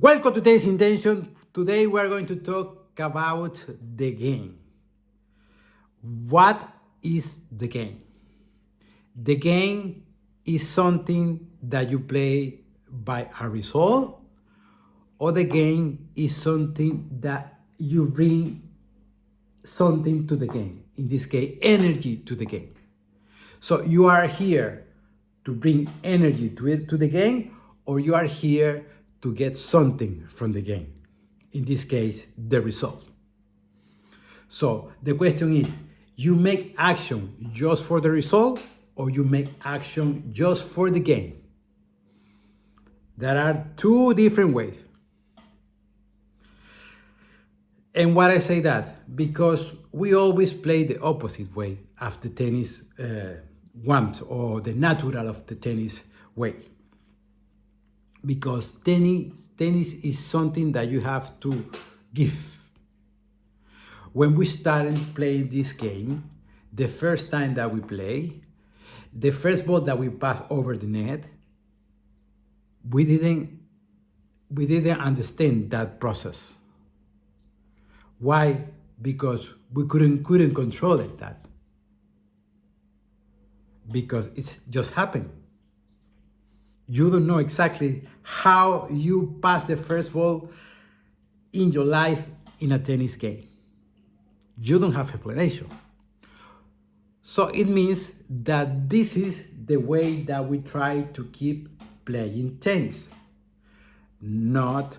Welcome to today's intention. Today we are going to talk about the game. What is the game? The game is something that you play by a result, or the game is something that you bring something to the game. In this case, energy to the game. So you are here to bring energy to the game, or you are here to get something from the game. In this case, the result. So the question is, you make action just for the result, or you make action just for the game? There are two different ways. And why I say that? Because we always play the opposite way of the tennis wants, or the natural of the tennis way. Because tennis is something that you have to give. When we started playing this game, the first time that we play, the first ball that we passed over the net, we didn't understand that process. Why? Because we couldn't control it, that. Because it just happened. You don't know exactly how you pass the first ball in your life in a tennis game. You don't have explanation. So it means that this is the way that we try to keep playing tennis. Not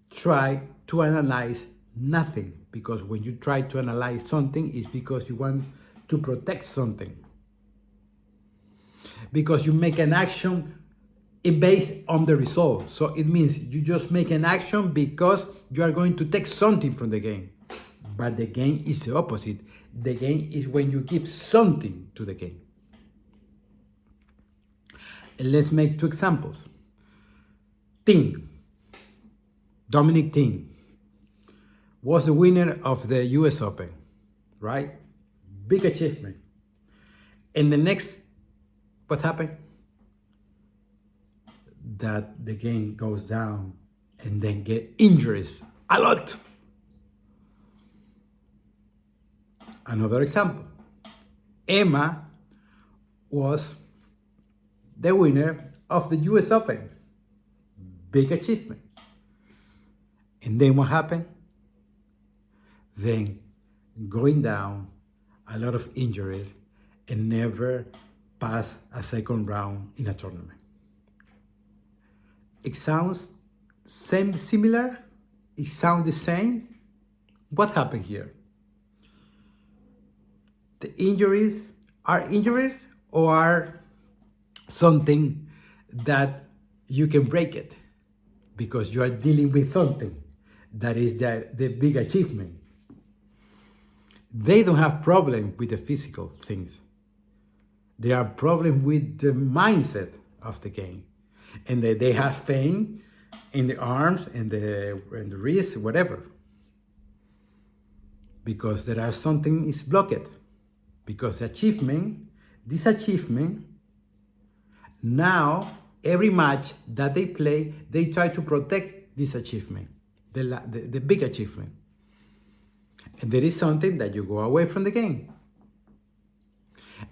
try to analyze nothing. Because when you try to analyze something, it's because you want to protect something. Because you make an action based on the result. So it means you just make an action because you are going to take something from the game. But the game is the opposite. The game is when you give something to the game. And let's make two examples. Dominic Thiem was the winner of the US Open, right? Big achievement. And the next, what happened? That the game goes down and then get injuries a lot. Another example, Emma was the winner of the US Open. Big achievement. And then what happened? Then going down, a lot of injuries, and never pass a second round in a tournament. It sounds similar? It sounds the same? What happened here? The injuries are injuries, or are something that you can break it because you are dealing with something that is the big achievement. They don't have problem with the physical things. They are problem with the mindset of the game. And they have pain in the arms and the wrist, whatever. Because there are something is blocked. Because this achievement, now every match that they play, they try to protect this achievement, the big achievement. And there is something that you go away from the game.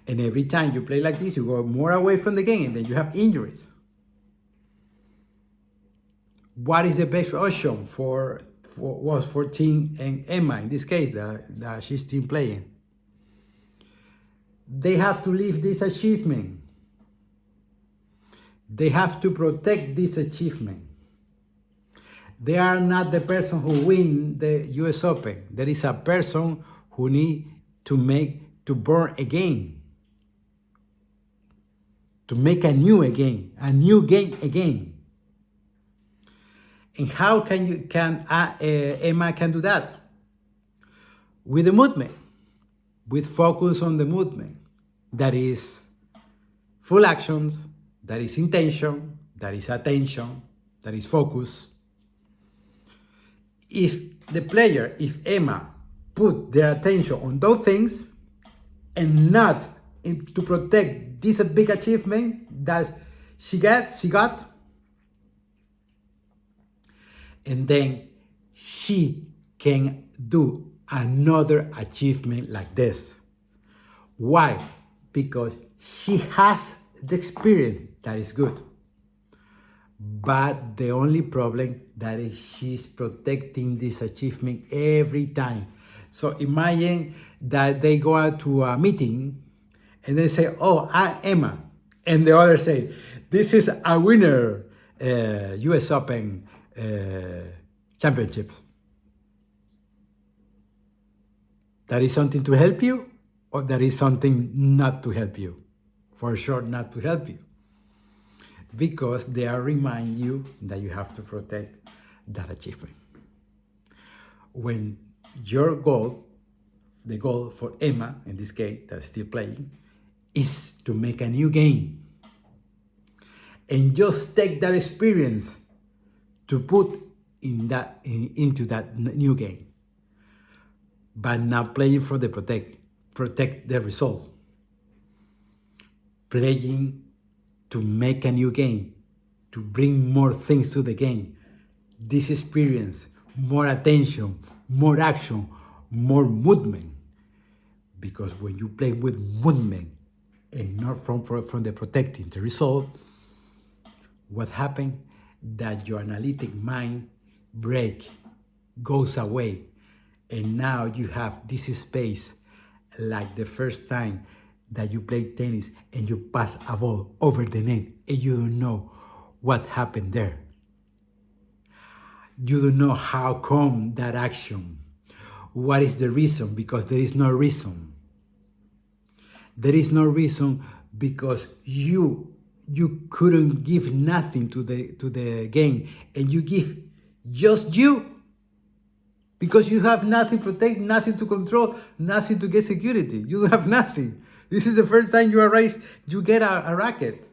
And every time you play like this, you go more away from the game, and then you have injuries. What is the best option for Thiem and Emma, in this case, that she's team playing? They have to leave this achievement. They have to protect this achievement. They are not the person who win the US Open. There is a person who need to born again. To make a new game again. And how Emma can do that? With the movement, with focus on the movement. That is full actions, that is intention, that is attention, that is focus. If Emma put their attention on those things and not to protect this big achievement that she got, and then she can do another achievement like this. Why? Because she has the experience that is good. But the only problem that is she's protecting this achievement every time. So imagine that they go out to a meeting and they say, "Oh, I'm Emma," and the other say, "This is a winner, U.S. Open championship." That is something to help you, or that is something not to help you? For sure, not to help you, because they are reminding you that you have to protect that achievement. When your goal, the goal for Emma, in this case, that's still playing, is to make a new game. And just take that experience to put into that new game. But not playing for the protect the result. Playing to make a new game, to bring more things to the game. This experience, more attention, more action, more movement. Because when you play with movement and not from the protecting the result, what happens? That your analytic mind goes away, and now you have this space like the first time that you play tennis and you pass a ball over the net and you don't know what happened there. You don't know how come that action. What is the reason? Because there is no reason. There is no reason because you couldn't give nothing to the game, and you give just you, because you have nothing to protect, nothing to control, nothing to get security. You have nothing. This is the first time you get a racket.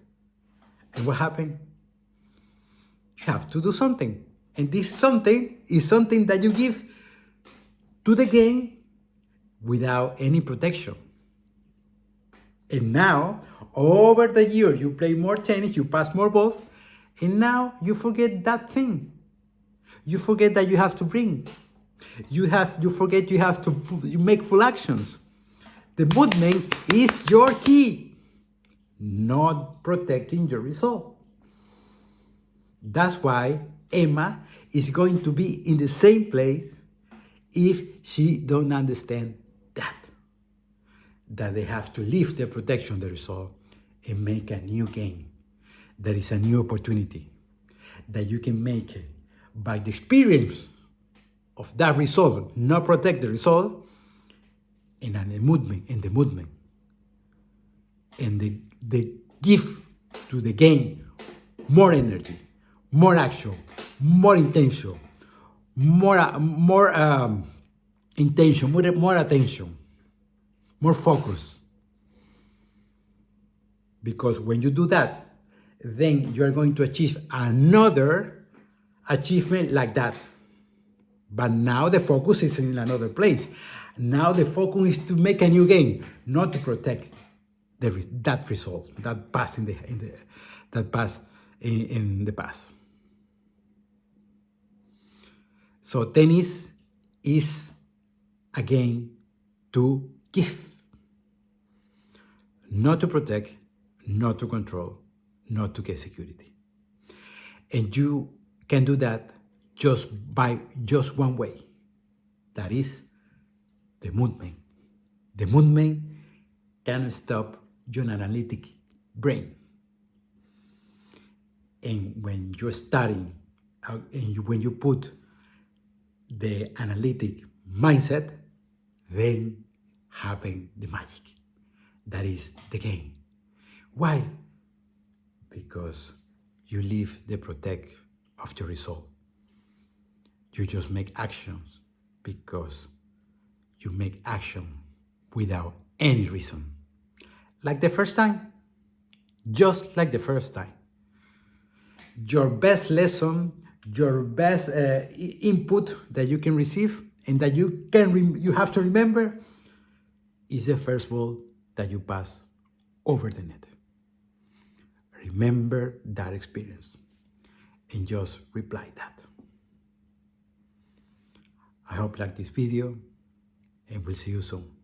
And what happened? You have to do something. And this something is something that you give to the game without any protection. And now, over the year, you play more tennis, you pass more balls, and now you forget that thing. You forget that you have to bring. You forget you have to you make full actions. The movement is your key, not protecting your result. That's why Emma is going to be in the same place if she don't understand that they have to leave the protection, the result, and make a new game. There is a new opportunity that you can make it by the experience of that result, not protect the result, and the movement, and they give to the game more energy, more action, more intention, more intention, more attention, more focus. Because when you do that, then you are going to achieve another achievement like that. But now the focus is in another place. Now the focus is to make a new game, not to protect that result, that pass in the past. So tennis is a game to give, not to protect, not to control, not to get security. And you can do that just one way. That is the movement. The movement can stop your analytic brain. And when you're studying, when you put the analytic mindset, then happen the magic. That is the game. Why? Because you leave the protect of the result. You just make actions because you make action without any reason. Like the first time. Just like the first time. Your best lesson, your best input that you can receive and that you have to remember is the first ball that you pass over the net. Remember that experience and just reply that. I hope you like this video and we'll see you soon.